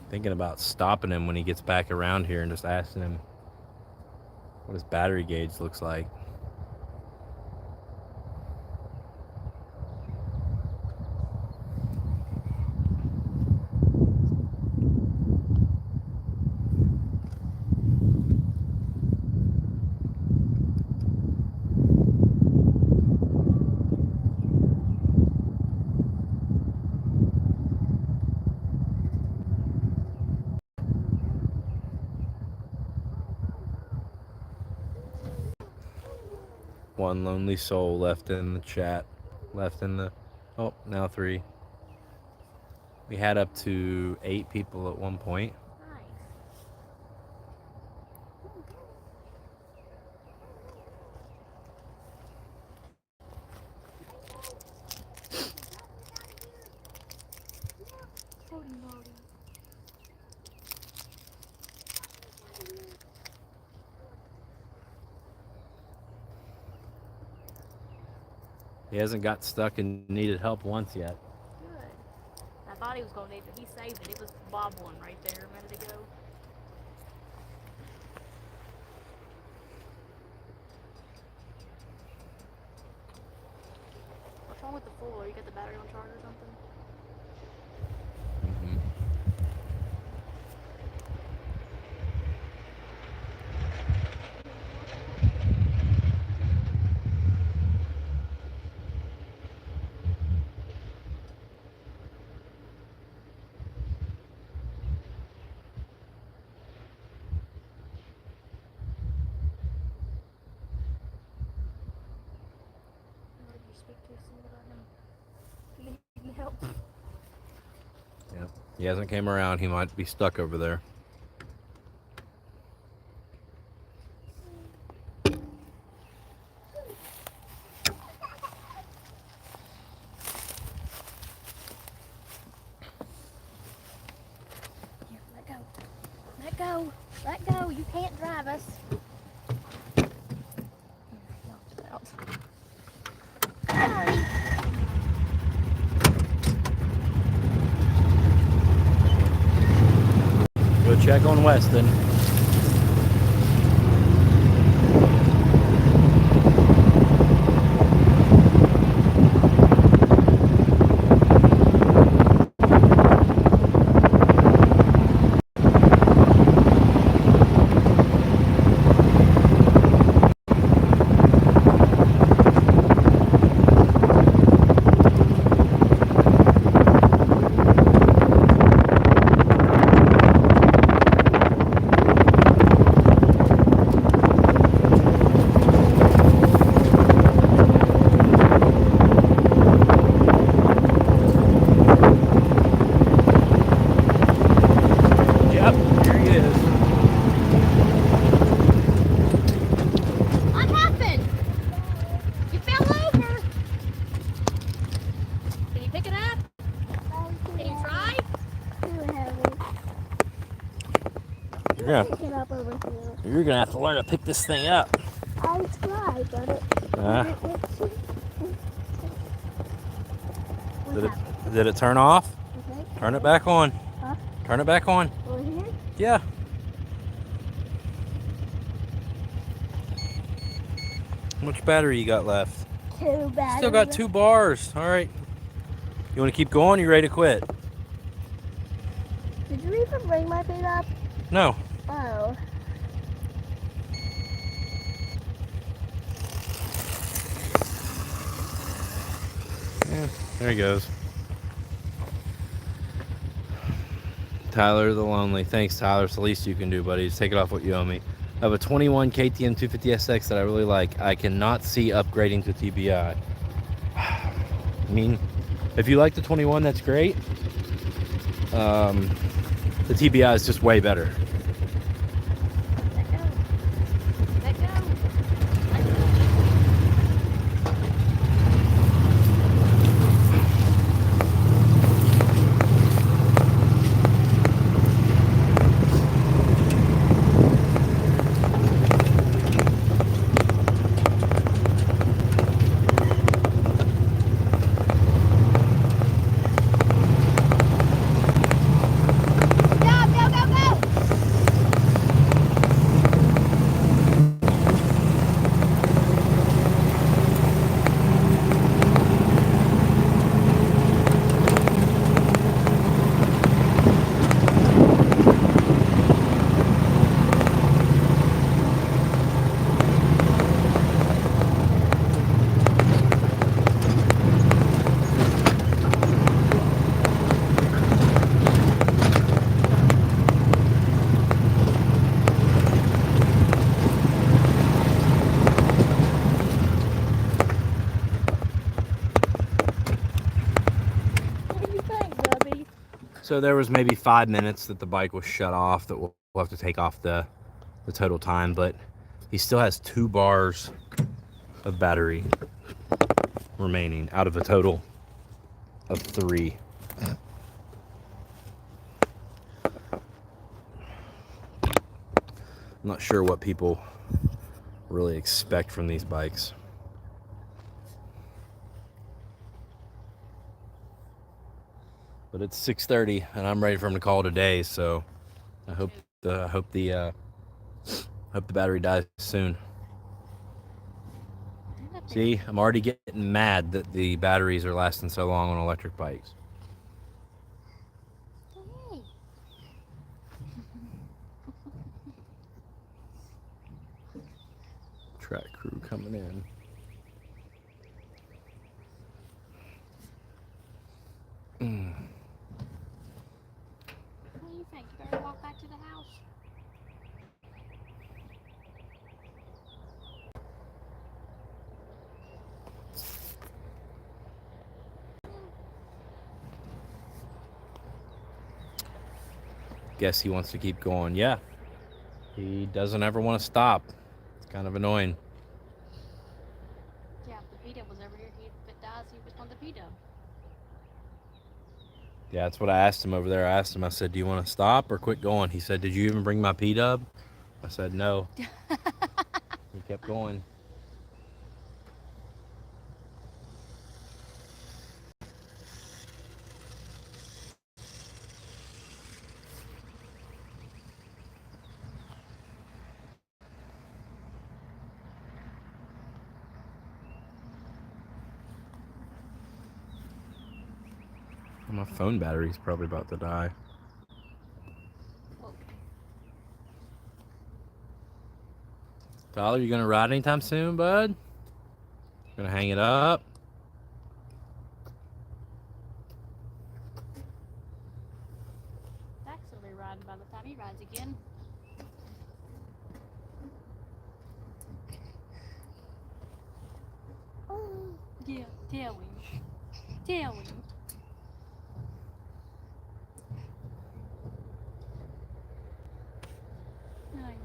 Thinking about stopping him when he gets back around here and just asking him what his battery gauge looks like. One lonely soul left in the chat. Oh, now 3. We had up to 8 people at one point. He hasn't got stuck and needed help once yet. Good. I thought he was going to need it. He saved it. It was wobbling right there a minute ago. What's wrong with the 4? You got the battery on charge or something? Help. Yeah, he hasn't came around. He might be stuck over there. Here, let go. Let go. Let go. You can't drive us. Go check on Weston. You're gonna have to learn to pick this thing up. I tried, but Did it turn off? Okay. Turn it back on. Huh? Turn it back on. Over here? Yeah. How much battery you got left? 2 batteries. Still got 2 bars. All right. You want to keep going? You ready to quit? Did you even bring my feet up? No. Oh. Yeah, there he goes. Tyler the Lonely. Thanks, Tyler. It's the least you can do, buddy. Just take it off what you owe me. I have a 21 KTM 250SX that I really like. I cannot see upgrading to TBI. I mean, if you like the 21, that's great. The TBI is just way better. Let go. So there was maybe 5 minutes that the bike was shut off that we'll have to take off the total time, but he still has 2 bars of battery remaining out of a total of 3. I'm not sure what people really expect from these bikes. But it's 6:30 and I'm ready for him to call today, so I hope the battery dies soon. See, I'm already getting mad that the batteries are lasting so long on electric bikes. Hey. Track crew coming in. What do you think? You better walk back to the house? Guess he wants to keep going. Yeah. He doesn't ever want to stop. It's kind of annoying. Yeah, if the P-dub was over here, if it dies, he was on the P-dub. Yeah, that's what I asked him over there. I asked him, I said, do you want to stop or quit going? He said, did you even bring my P-dub? I said, no. He kept going. My phone battery's probably about to die. Whoa. Tyler, you gonna ride anytime soon, bud? Gonna hang it up? Dax will be riding by the time he rides again. Yeah, tell him. Tell him. I know.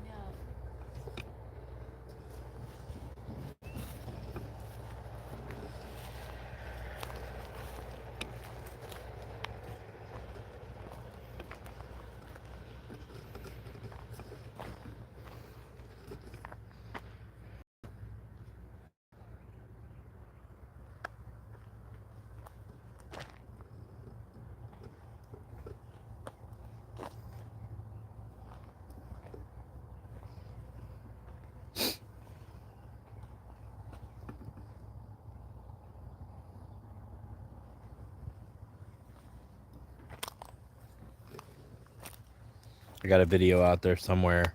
I got a video out there somewhere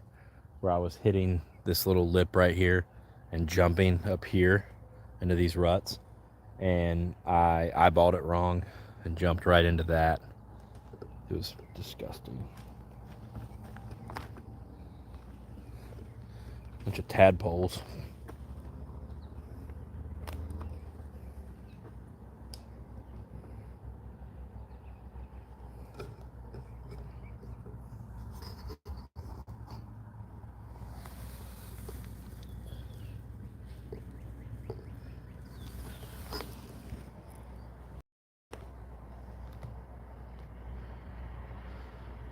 where I was hitting this little lip right here and jumping up here into these ruts, and I eyeballed it wrong and jumped right into that. It was disgusting. Bunch of tadpoles.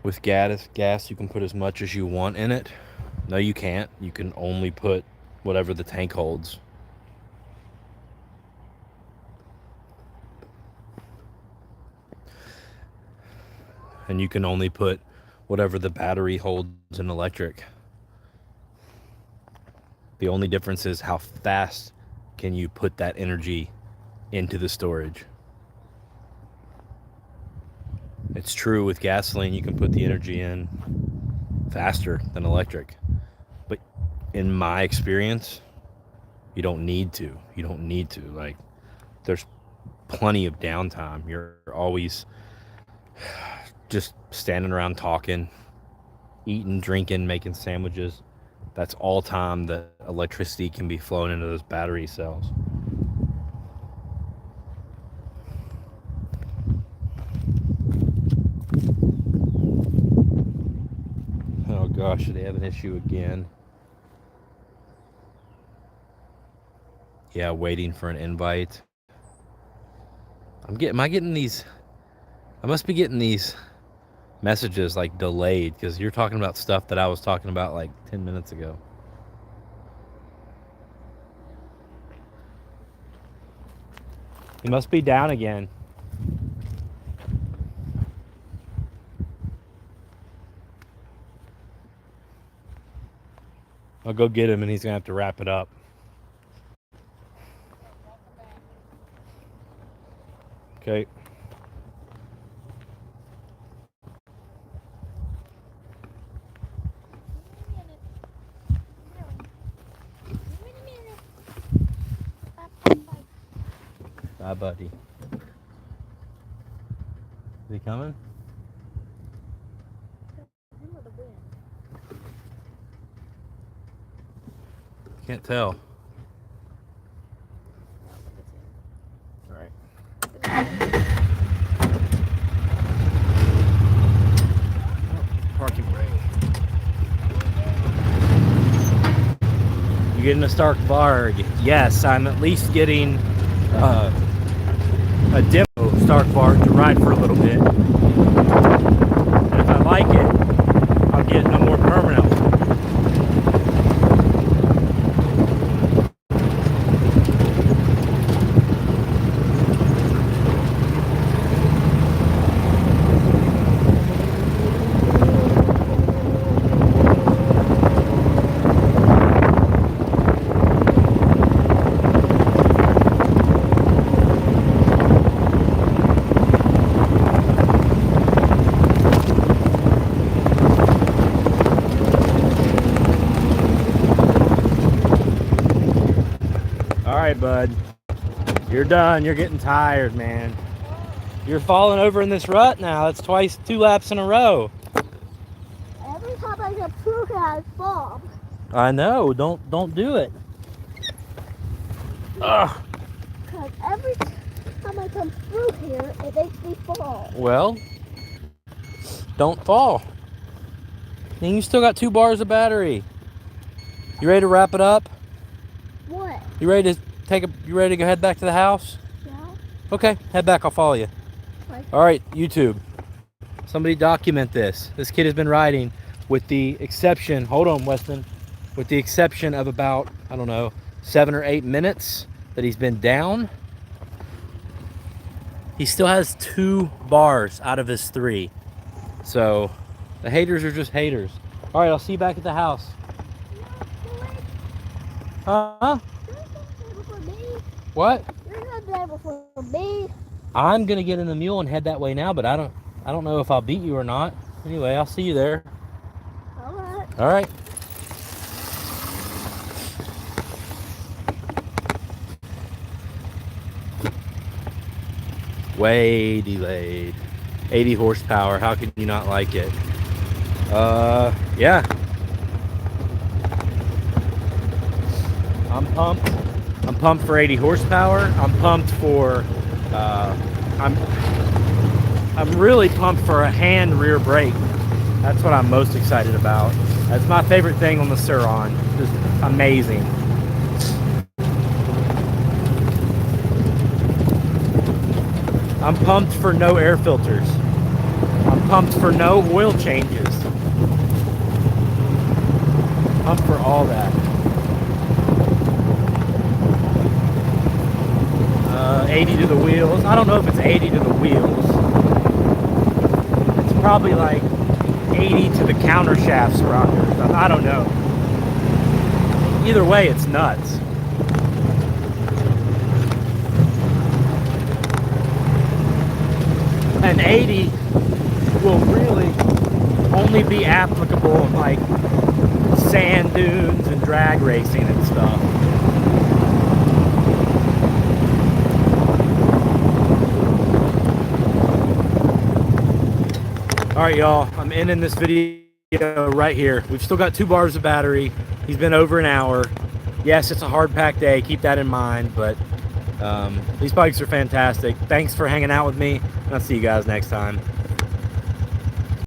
With gas, you can put as much as you want in it. No, you can't. You can only put whatever the tank holds. And you can only put whatever the battery holds in electric. The only difference is how fast can you put that energy into the storage. It's true with gasoline, you can put the energy in faster than electric. But in my experience, you don't need to. You don't need to. Like, there's plenty of downtime. You're always just standing around talking, eating, drinking, making sandwiches. That's all time that electricity can be flowing into those battery cells. Oh gosh, they have an issue again. Yeah, waiting for an invite. Am I getting these? I must be getting these messages like delayed, because you're talking about stuff that I was talking about like 10 minutes ago. He must be down again. I'll go get him and he's gonna have to wrap it up. Okay. Bye, buddy. Is he coming? Can't tell. All right. Parking brake. You getting a Stark Varg? Yes, I'm at least getting a demo Stark Varg to ride for a little bit. And if I like it, I'll get a more permanent one. Bud, you're done. You're getting tired, man. You're falling over in this rut now. That's 2 laps in a row. Every time I get through here, I fall. I know. Don't do it. Ugh. Because every time I come through here, it makes me fall. Well, don't fall. And you still got 2 bars of battery. You ready to wrap it up? What? You ready to you ready to go head back to the house? Yeah. Okay, head back. I'll follow you. What? All right, YouTube. Somebody document this. This kid has been riding, with the exception, hold on, Weston, with the exception of about, I don't know, 7 or 8 minutes that he's been down. He still has 2 bars out of his 3. So the haters are just haters. All right, I'll see you back at the house. Huh? What? You're not there before me. I'm gonna get in the mule and head that way now, but I don't know if I'll beat you or not. Anyway, I'll see you there. All right. Way delayed. 80 horsepower. How can you not like it? Yeah. I'm pumped. I'm pumped for 80 horsepower. I'm pumped for, I'm really pumped for a hand rear brake. That's what I'm most excited about. That's my favorite thing on the Sur-Ron. Just amazing. I'm pumped for no air filters. I'm pumped for no oil changes. Pumped for all that. 80 to the wheels. I don't know if it's 80 to the wheels. It's probably like 80 to the counter shafts rockers. I don't know. Either way, it's nuts. And 80 will really only be applicable in like sand dunes and drag racing and stuff. All right, y'all, I'm ending this video right here. We've still got 2 bars of battery. He's been over an hour. Yes, it's a hard packed day. Keep that in mind, but these bikes are fantastic. Thanks for hanging out with me, and I'll see you guys next time.